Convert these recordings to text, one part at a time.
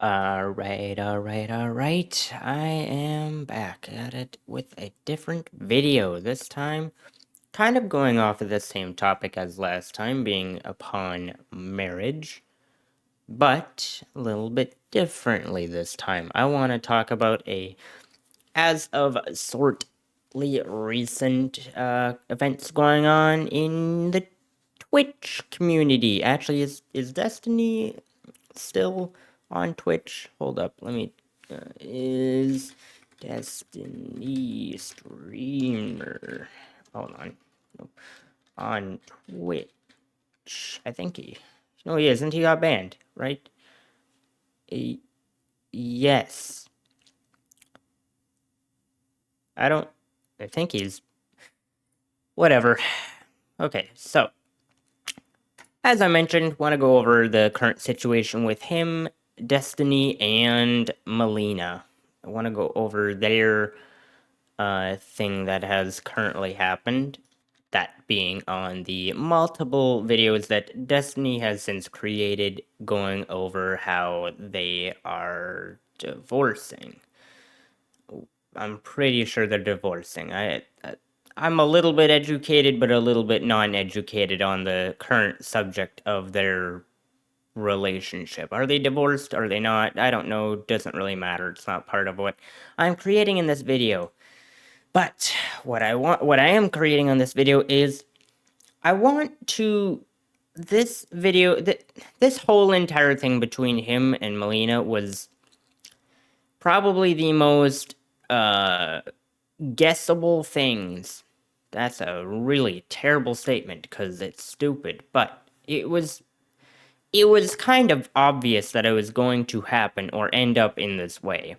Alright. I am back at it with a different video. This time, kind of going off of the same topic as last time, being upon marriage, but a little bit differently this time. I want to talk about as of shortly recent, events going on in the Twitch community. Actually, is Destiny still on Twitch? Hold up, let me. Is Destiny streamer? Hold on. Nope. On Twitch. I think he. No, he isn't. He got banned, right? Yes. I think he's. Whatever. Okay, so. As I mentioned, want to go over the current situation with him, Destiny, and Melina. I want to go over their thing that has currently happened. That being on the multiple videos that Destiny has since created, going over how they are divorcing. I'm pretty sure they're divorcing. I'm a little bit educated, but a little bit non-educated on the current subject of their relationship. Are they divorced? Are they not? I don't know. Doesn't really matter. It's not part of what I'm creating in this video. But what I am creating on this video is I want to this video this whole entire thing between him and Melina was probably the most guessable things. That's a really terrible statement because it's stupid, but it was kind of obvious that it was going to happen or end up in this way.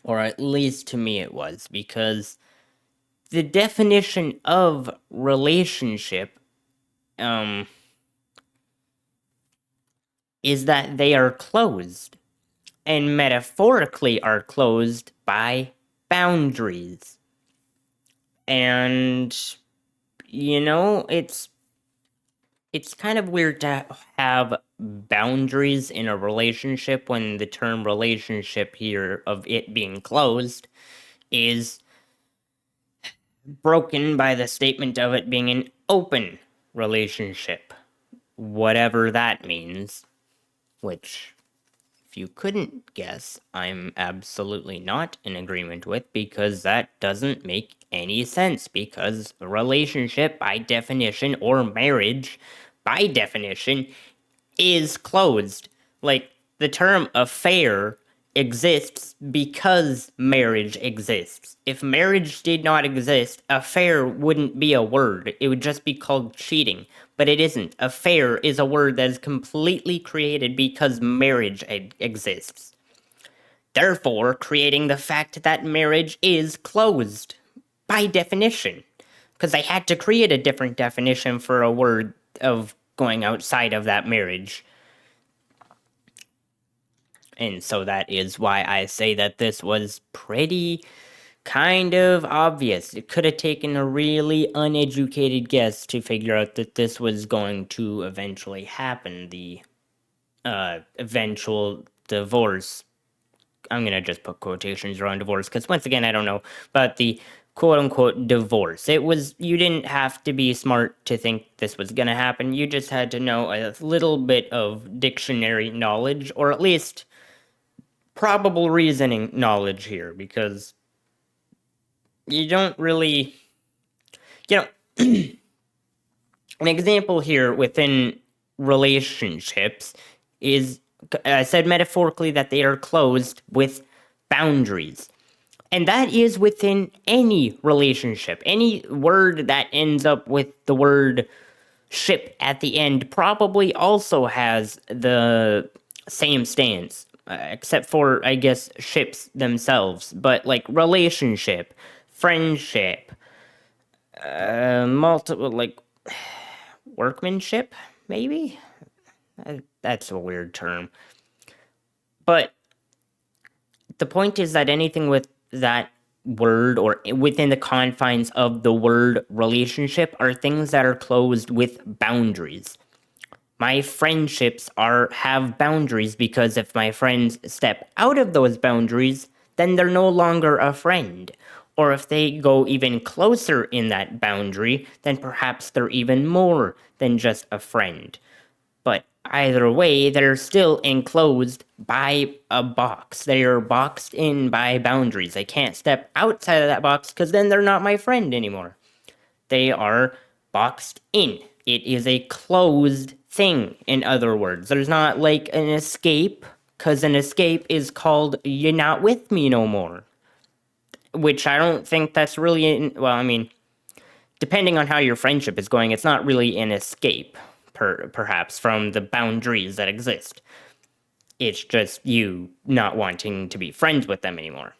Or at least to me it was, because the definition of relationship is that they are closed, and metaphorically are closed by boundaries. And, it's kind of weird to have boundaries in a relationship when the term relationship here of it being closed is broken by the statement of it being an open relationship, whatever that means, which, if you couldn't guess, I'm absolutely not in agreement with, because that doesn't make any sense, because a relationship, by definition, or marriage, by definition, is closed. Like, the term affair exists because marriage exists. If marriage did not exist, affair wouldn't be a word. It would just be called cheating. But it isn't. Affair is a word that is completely created because marriage exists. Therefore, creating the fact that marriage is closed. By definition. Because they had to create a different definition for a word of going outside of that marriage. And so that is why I say that this was pretty kind of obvious. It could have taken a really uneducated guess to figure out that this was going to eventually happen. The eventual divorce. I'm going to just put quotations around divorce, because once again, I don't know. But the quote-unquote divorce. You didn't have to be smart to think this was going to happen. You just had to know a little bit of dictionary knowledge, or at least probable reasoning knowledge here, because you don't really, an example here within relationships is, I said metaphorically that they are closed with boundaries. And that is within any relationship. Any word that ends up with the word ship at the end probably also has the same stance. Except for, I guess, ships themselves. But, like, relationship, friendship, multiple, like, workmanship, maybe? That's a weird term. But the point is that anything with that word, or within the confines of the word relationship, are things that are closed with boundaries. My friendships have boundaries because if my friends step out of those boundaries, then they're no longer a friend. Or if they go even closer in that boundary, then perhaps they're even more than just a friend. But either way, they're still enclosed by a box. They are boxed in by boundaries. They can't step outside of that box because then they're not my friend anymore. They are boxed in. It is a closed thing, in other words. There's not like an escape, because an escape is called "you're not with me no more." Which I don't think that's really, well, I mean, depending on how your friendship is going, it's not really an escape, perhaps, from the boundaries that exist. It's just you not wanting to be friends with them anymore.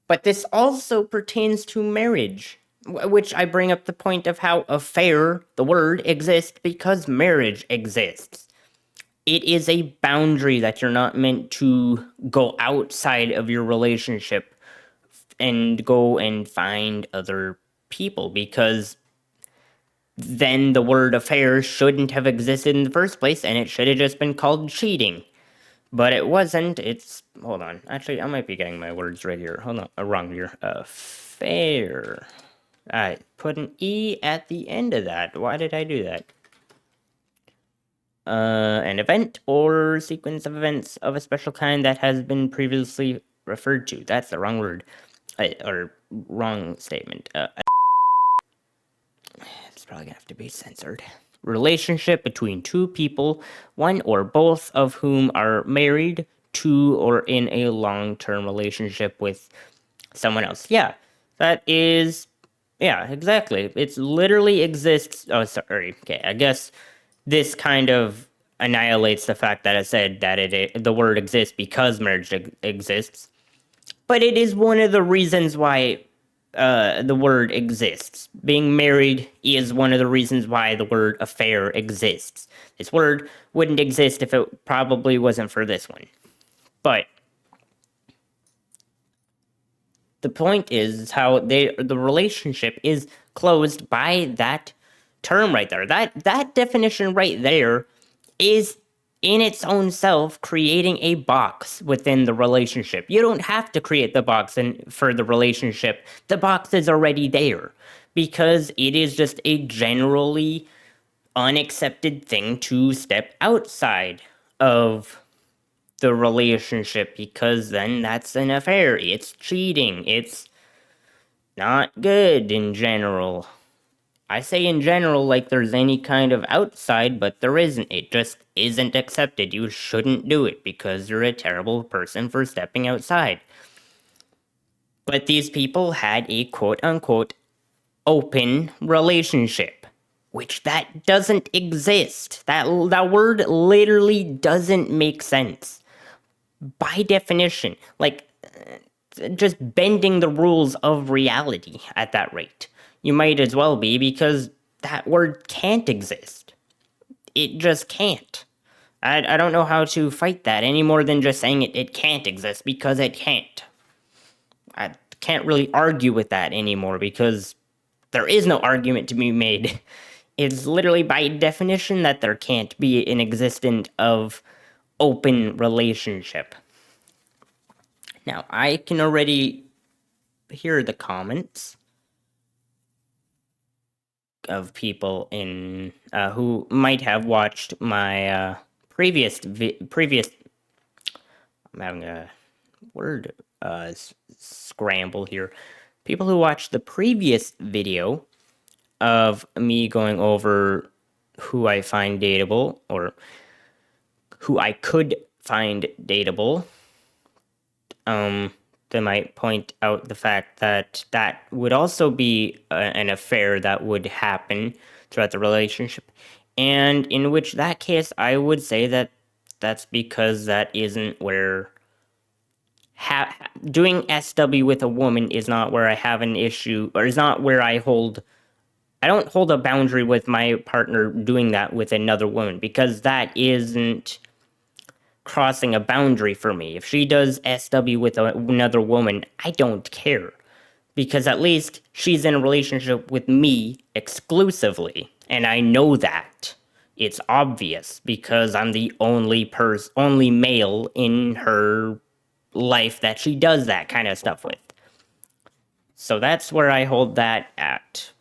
But this also pertains to marriage, which I bring up the point of how affair, the word, exists because marriage exists. It is a boundary that you're not meant to go outside of your relationship and go and find other people, because then the word affair shouldn't have existed in the first place and it should have just been called cheating. But it wasn't. Hold on. Actually, I might be getting my words right here. Hold on. Wrong here. Fair. I put an E at the end of that. Why did I do that? An event or sequence of events of a special kind that has been previously referred to. That's the wrong word. Or wrong statement. It's probably gonna have to be censored. Relationship between two people, one or both of whom are married to or in a long-term relationship with someone else. Yeah, that is, yeah, exactly. It's literally exists. Oh, sorry. Okay, I guess this kind of annihilates the fact that I said that the word exists because marriage exists. But it is one of the reasons why the word exists. Being married is one of the reasons why the word affair exists. This word wouldn't exist if it probably wasn't for this one. But the point is how the relationship is closed by that term right there. That definition right there is in its own self creating a box within the relationship. You don't have to create the box for the relationship. The box is already there because it is just a generally unaccepted thing to step outside of the relationship, because then that's an affair. It's cheating. It's not good in general. I say in general like there's any kind of outside, but there isn't. It just isn't accepted. You shouldn't do it because you're a terrible person for stepping outside. But these people had a quote-unquote open relationship, which that doesn't exist. That word literally doesn't make sense. By definition, like, just bending the rules of reality at that rate. You might as well be, because that word can't exist. It just can't. I don't know how to fight that any more than just saying it can't exist, because it can't. I can't really argue with that anymore because there is no argument to be made. It's literally by definition that there can't be an existence of open relationship. Now, I can already hear the comments of people in who might have watched my previous. I'm having a word scramble here. People who watched the previous video of me going over who I find dateable, or who I could find dateable, they might point out the fact that that would also be an affair that would happen throughout the relationship, and in which that case I would say that that's because that isn't where doing SW with a woman is not where I have an issue, or is not where I don't hold a boundary with my partner doing that with another woman, because that isn't crossing a boundary for me. If she does SW with another woman, I don't care, because at least she's in a relationship with me exclusively, and I know that. it's obvious because I'm the only male in her life that she does that kind of stuff with. So that's where I hold that at.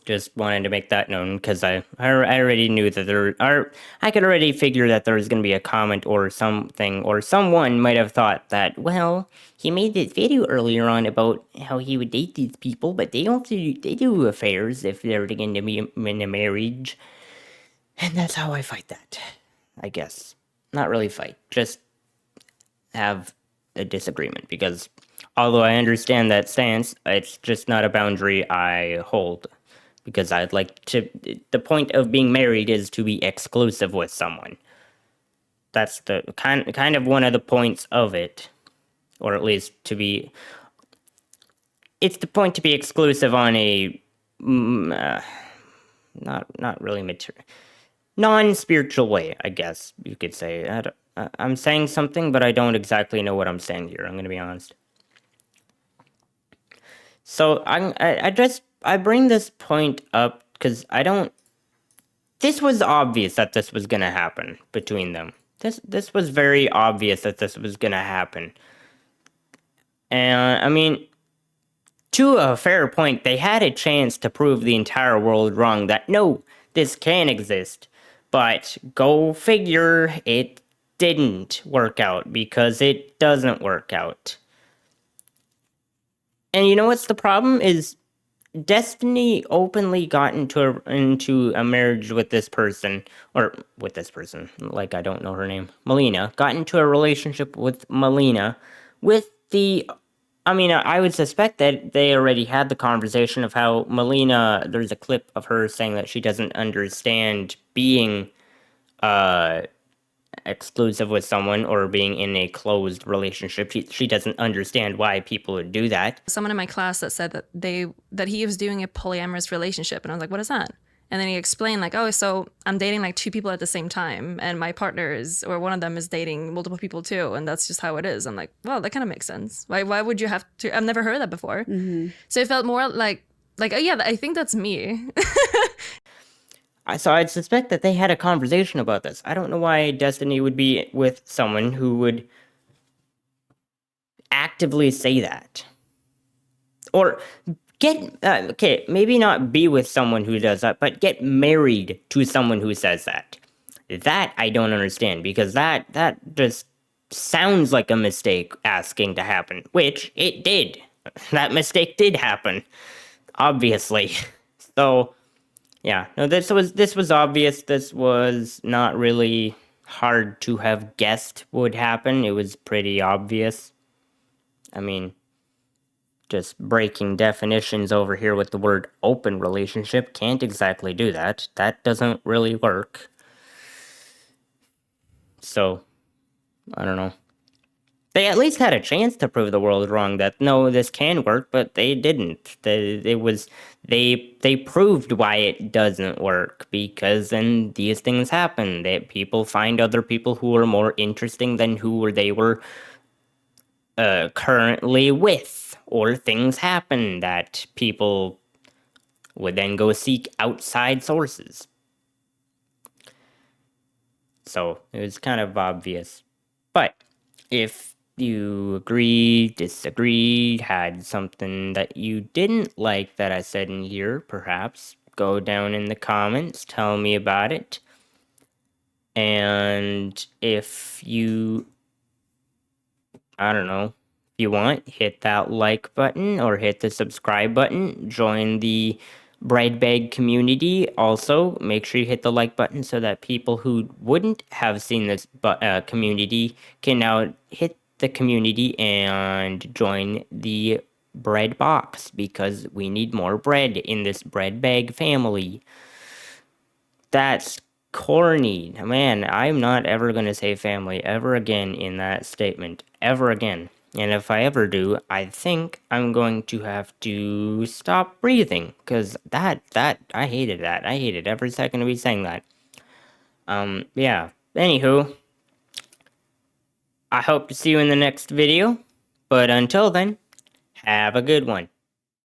Just wanted to make that known because I already knew that I could already figure that there was going to be a comment or something, or someone might have thought that, well, he made this video earlier on about how he would date these people, but they do affairs if they're going to be in a marriage. And that's how I fight that, I guess. Not really fight, just have a disagreement, because although I understand that stance, it's just not a boundary I hold. Because I'd like to. The point of being married is to be exclusive with someone. That's the kind of one of the points of it, or at least to be. It's the point to be exclusive on a not really material, non-spiritual way, I guess you could say. I'm saying something, but I don't exactly know what I'm saying here. I'm gonna be honest. So I bring this point up because I don't. This was obvious that this was gonna happen between them. This was very obvious that this was gonna happen. And I mean, to a fair point, they had a chance to prove the entire world wrong that no, this can exist. But go figure, it didn't work out because it doesn't work out. And you know what's the problem is Destiny openly got into a marriage with this person, like I don't know her name, Melina, got into a relationship with Melina, with the, I mean, I would suspect that they already had the conversation of how Melina, there's a clip of her saying that she doesn't understand being, exclusive with someone or being in a closed relationship. She doesn't understand why people would do that. Someone in my class that said that he was doing a polyamorous relationship, and I was like, what is that? And then he explained like, oh, so I'm dating like 2 people at the same time, and my partner is, or one of them is dating multiple people too, and that's just how it is. I'm like, well, that kind of makes sense. Why would you have to? I've never heard that before. Mm-hmm. So it felt more like oh yeah, I think that's me. So I'd suspect that they had a conversation about this. I don't know why Destiny would be with someone who would actively say that. Or okay, maybe not be with someone who does that, but get married to someone who says that. That I don't understand, because that just sounds like a mistake asking to happen, which it did. That mistake did happen, obviously. So, yeah, no, this was obvious. This was not really hard to have guessed would happen. It was pretty obvious. I mean, just breaking definitions over here with the word open relationship can't exactly do that. That doesn't really work. So, I don't know. They at least had a chance to prove the world wrong that no, this can work, but they didn't. They proved why it doesn't work, because then these things happen. That people find other people who are more interesting than who they were currently with, or things happen that people would then go seek outside sources. So it was kind of obvious. But if you agree, disagree, had something that you didn't like that I said in here, perhaps go down in the comments, tell me about it. And if you, I don't know, if you want, hit that like button or hit the subscribe button, join the bread bag community. Also, make sure you hit the like button so that people who wouldn't have seen this community can now hit the community and join the bread box, because we need more bread in this bread bag family. That's corny. Man, I'm not ever going to say family ever again in that statement. Ever again. And if I ever do, I think I'm going to have to stop breathing. Because I hated that. I hated every second of me saying that. Yeah. Anywho, I hope to see you in the next video. But until then, have a good one.